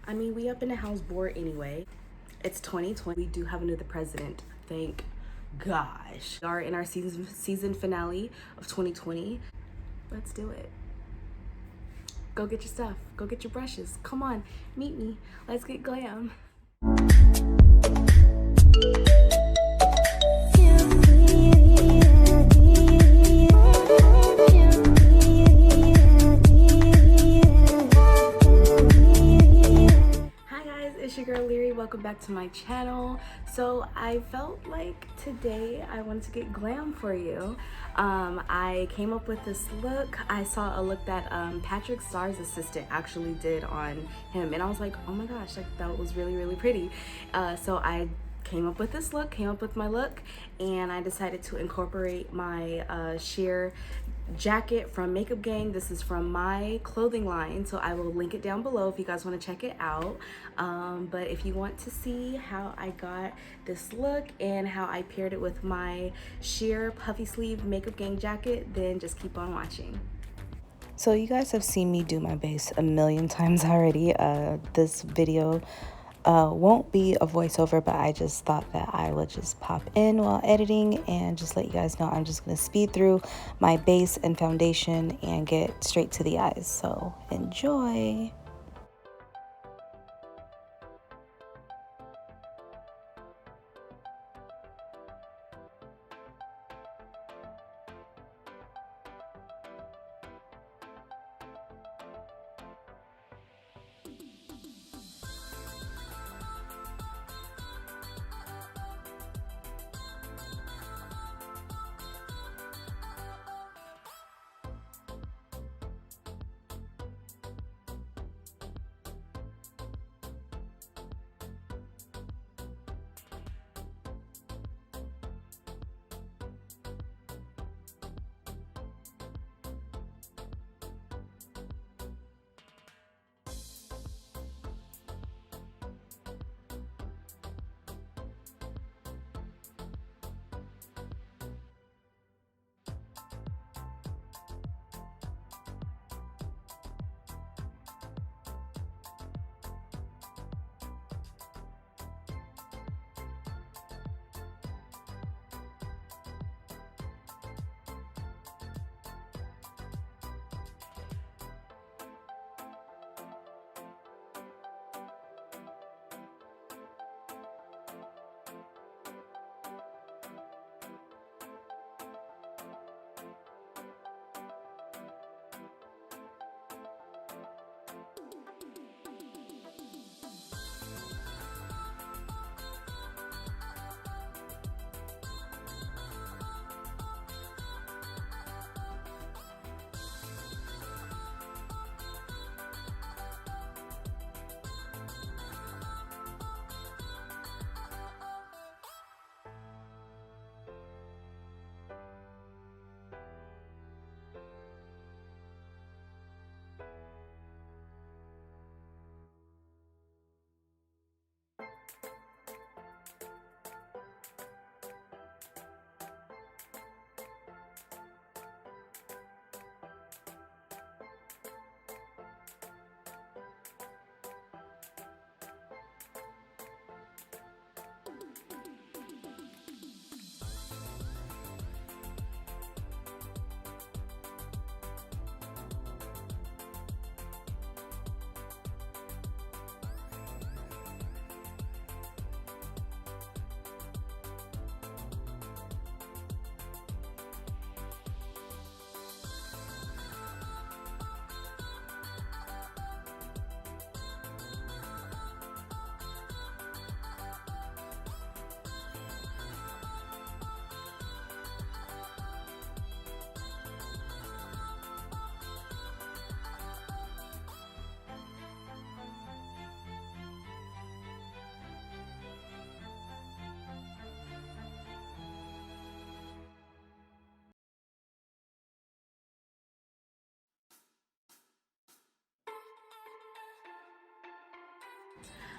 I mean, we up in the house bored anyway. It's 2020. We do have another president. Thank gosh. We are in our season finale of 2020. Let's do it. Go get your stuff. Go get your brushes. Come on, meet me. Let's get glam. It's your girl Lyrica. Welcome back to my channel. So I felt like today I wanted to get glam for you. I came up with this look. I saw a look that Patrick Starr's assistant actually did on him, and I was like, oh my gosh, like that was really pretty. So I came up with this look, came up with my look, and I decided to incorporate my sheer jacket from Makeup Gang. This is from my clothing line, so I will link it down below if you guys want to check it out. But if you want to see how I got this look and how I paired it with my sheer puffy sleeve Makeup Gang jacket, then just keep on watching. So you guys have seen me do my base a million times already. This video won't be a voiceover, but I just thought that I would just pop in while editing and just let you guys know I'm just going to speed through my base and foundation and get straight to the eyes. So enjoy.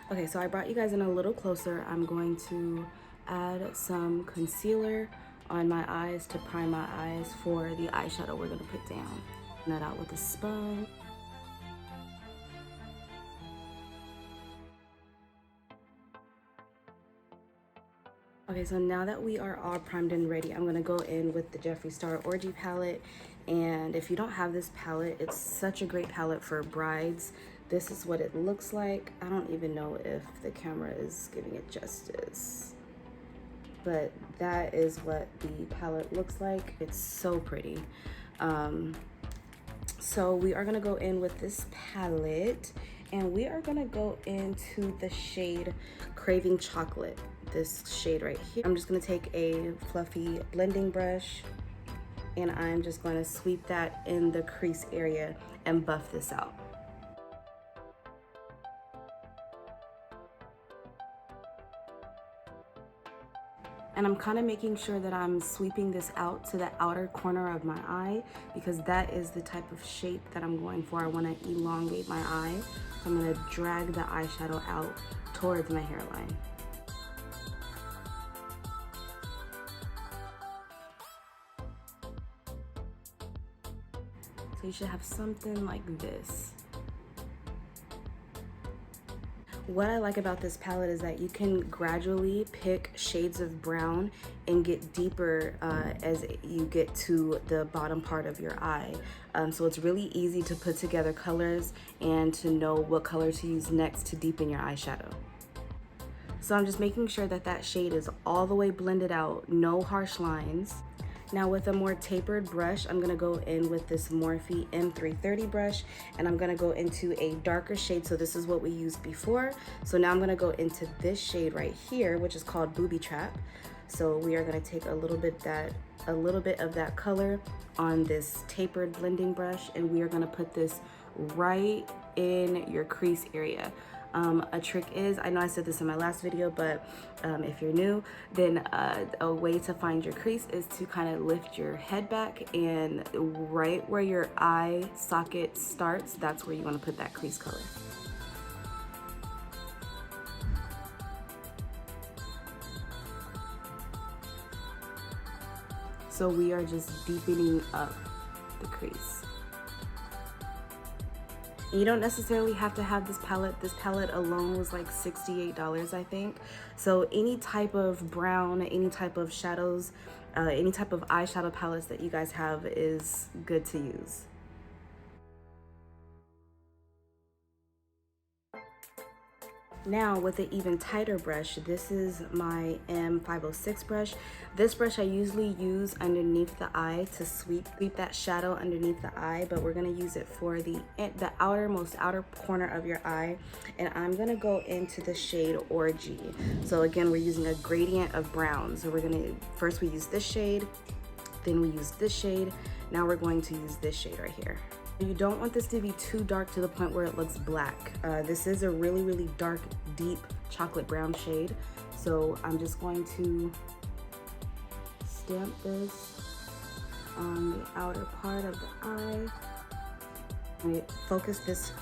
Okay, so I brought you guys in a little closer. I'm going to add some concealer on my eyes to prime my eyes for the eyeshadow we're gonna put down. That out with a sponge. Okay, so now that we are all primed and ready, I'm gonna go in with the Jeffree Star Orgy palette. And if you don't have this palette, it's such a great palette for brides. This is what it looks like. I don't even know if the camera is giving it justice, but that is what the palette looks like. It's so pretty. So we are gonna go in with this palette, and we are gonna go into the shade Craving Chocolate, this shade right here. I'm just gonna take a fluffy blending brush, and I'm just gonna sweep that in the crease area and buff this out. And I'm kind of making sure that I'm sweeping this out to the outer corner of my eye, because that is the type of shape that I'm going for. I want to elongate my eye. So I'm going to drag the eyeshadow out towards my hairline. So you should have something like this. What I like about this palette is that you can gradually pick shades of brown and get deeper as you get to the bottom part of your eye. So it's really easy to put together colors and to know what color to use next to deepen your eyeshadow. So I'm just making sure that that shade is all the way blended out, no harsh lines. Now with a more tapered brush, I'm gonna go in with this Morphe M330 brush, and I'm gonna go into a darker shade. So this is what we used before. So now I'm gonna go into this shade right here, which is called Booby Trap. So we are gonna take a little bit of that color on this tapered blending brush, and we are gonna put this right in your crease area. A trick is, I know I said this in my last video, but if you're new, then a way to find your crease is to kind of lift your head back, and right where your eye socket starts, that's where you want to put that crease color. So we are just deepening up the crease. You don't necessarily have to have this palette. This palette alone was like $68, I think. So any type of brown, any type of shadows, any type of eyeshadow palettes that you guys have is good to use. Now with an even tighter brush, this is my M506 brush. This brush I usually use underneath the eye to sweep that shadow underneath the eye, but we're gonna use it for the outer corner of your eye. And I'm gonna go into the shade Orgy. So again, we're using a gradient of brown. So first we use this shade, then we use this shade. Now we're going to use this shade right here. You don't want this to be too dark to the point where it looks black. This is a really, really dark, deep chocolate brown shade. So I'm just going to stamp this on the outer part of the eye. And focus this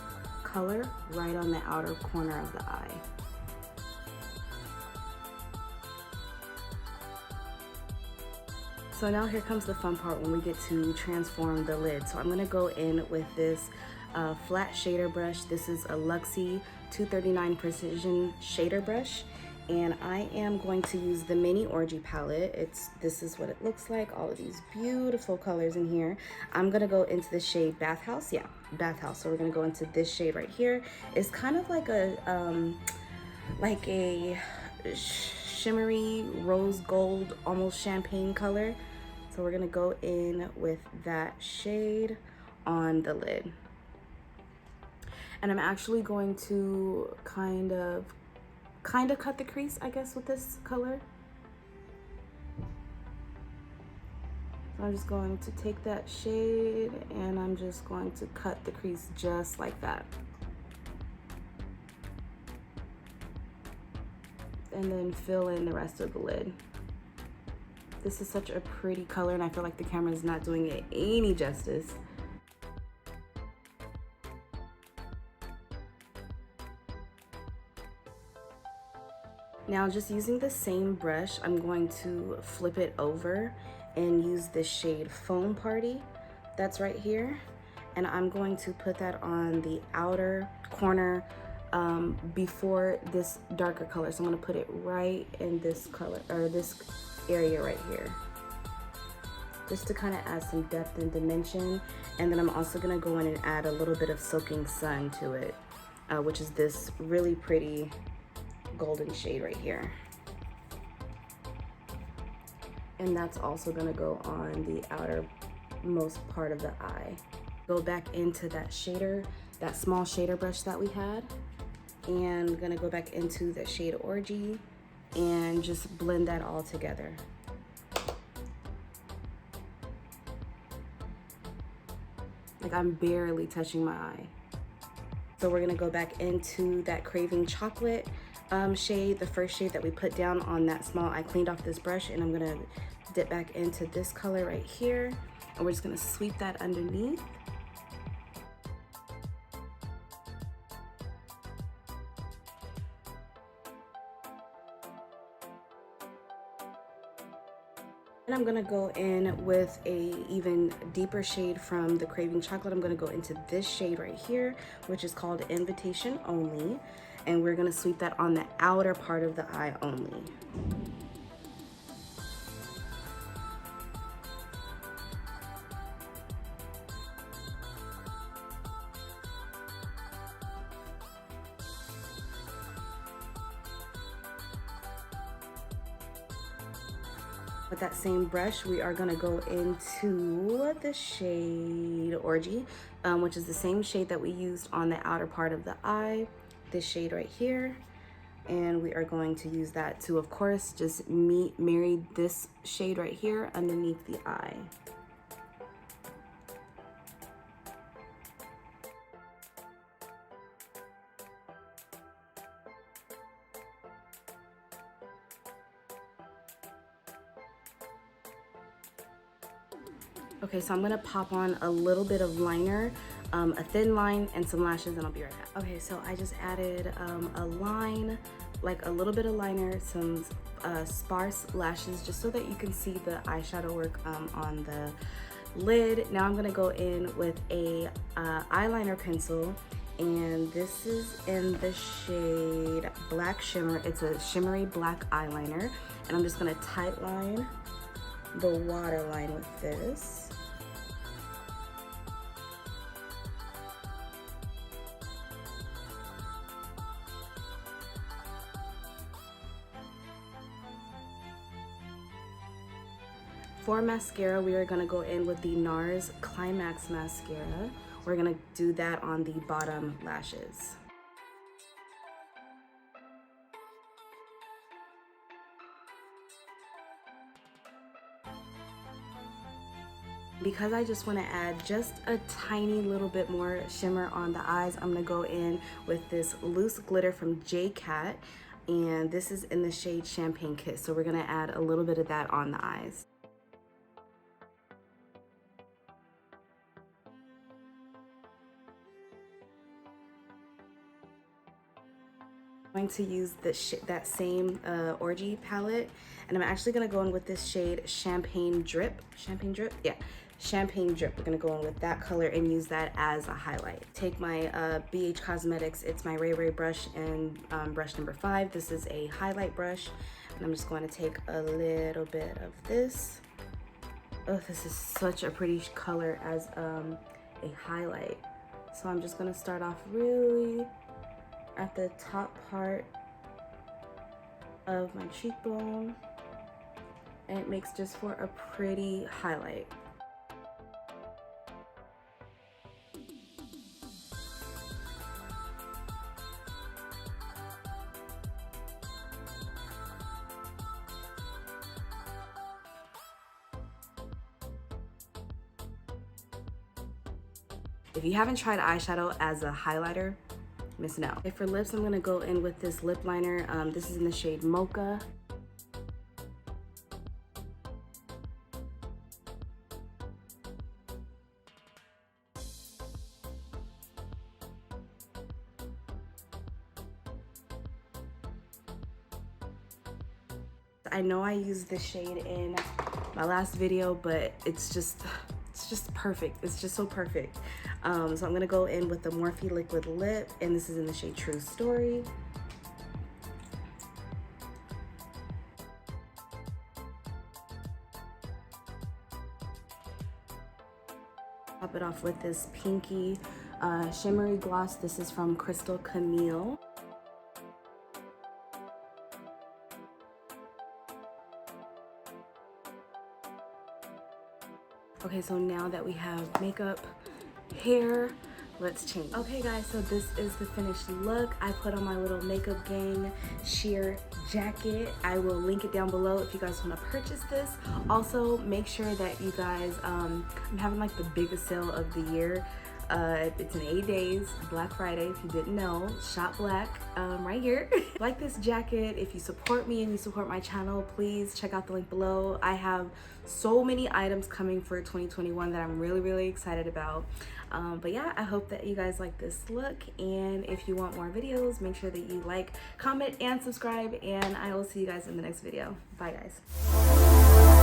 color right on the outer corner of the eye. So now here comes the fun part when we get to transform the lid. So I'm gonna go in with this flat shader brush. This is a Luxie 239 Precision Shader Brush. And I am going to use the Mini Orgy palette. This is what it looks like, all of these beautiful colors in here. I'm gonna go into the shade Bathhouse, yeah, Bathhouse. So we're gonna go into this shade right here. It's kind of like a shimmery rose gold, almost champagne color. So we're gonna go in with that shade on the lid. And I'm actually going to kind of cut the crease, I guess, with this color. So I'm just going to take that shade and I'm just going to cut the crease just like that. And then fill in the rest of the lid. This is such a pretty color, and I feel like the camera is not doing it any justice. Now, just using the same brush, I'm going to flip it over and use the shade Foam Party that's right here. And I'm going to put that on the outer corner before this darker color. So I'm gonna put it right in this color, or this area right here, just to kind of add some depth and dimension. And then I'm also gonna go in and add a little bit of Soaking Sun to it, which is this really pretty golden shade right here. And that's also gonna go on the outermost part of the eye. Go back into that shader, that small shader brush that we had, and gonna go back into the shade Orgy and just blend that all together. Like, I'm barely touching my eye. So we're gonna go back into that Craving Chocolate shade, the first shade that we put down on that small. I cleaned off this brush, and I'm gonna dip back into this color right here, and we're just gonna sweep that underneath. And I'm gonna go in with a even deeper shade from the Craving Chocolate. I'm gonna go into this shade right here, which is called Invitation Only. And we're gonna sweep that on the outer part of the eye only. With that same brush, we are gonna go into the shade Orgy, which is the same shade that we used on the outer part of the eye, this shade right here. And we are going to use that to, of course, just marry this shade right here underneath the eye. Okay, so I'm gonna pop on a little bit of liner, a thin line, and some lashes, and I'll be right back. Okay, so I just added a line, like a little bit of liner, some sparse lashes, just so that you can see the eyeshadow work on the lid. Now I'm gonna go in with a eyeliner pencil, and this is in the shade Black Shimmer. It's a shimmery black eyeliner, and I'm just gonna tight line the waterline with this. For mascara, we are gonna go in with the NARS Climax Mascara. We're gonna do that on the bottom lashes. Because I just want to add just a tiny little bit more shimmer on the eyes, I'm gonna go in with this loose glitter from J-Cat, and this is in the shade Champagne Kiss. So we're gonna add a little bit of that on the eyes. I'm going to use that same Orgy palette, and I'm actually gonna go in with this shade Champagne Drip. Champagne Drip? Yeah, Champagne Drip. We're gonna go in with that color and use that as a highlight. Take my BH Cosmetics, it's my Ray Ray brush, and brush number 5. This is a highlight brush, and I'm just going to take a little bit of this. Oh, this is such a pretty color as a highlight. So I'm just gonna start off really at the top part of my cheekbone, and it makes just for a pretty highlight. If you haven't tried eyeshadow as a highlighter, missing out. Okay, for lips, I'm gonna go in with this lip liner. This is in the shade Mocha. I know I used this shade in my last video, but it's just perfect. It's just so perfect. So I'm gonna go in with the Morphe Liquid Lip, and this is in the shade True Story. Top it off with this pinky shimmery gloss. This is from Crystal Camille. Okay, so now that we have makeup, hair, let's change. Okay guys, so this is the finished look. I put on my little Makeup Gang sheer jacket. I will link it down below if you guys want to purchase this. Also, make sure that you guys, I'm having like the biggest sale of the year. It's in 8 days, Black Friday, if you didn't know. Shop Black right here. Like this jacket, if you support me and you support my channel, please check out the link below. I have so many items coming for 2021 that I'm really excited about. But yeah, I hope that you guys like this look, and if you want more videos, make sure that you like, comment, and subscribe, and I will see you guys in the next video. Bye guys.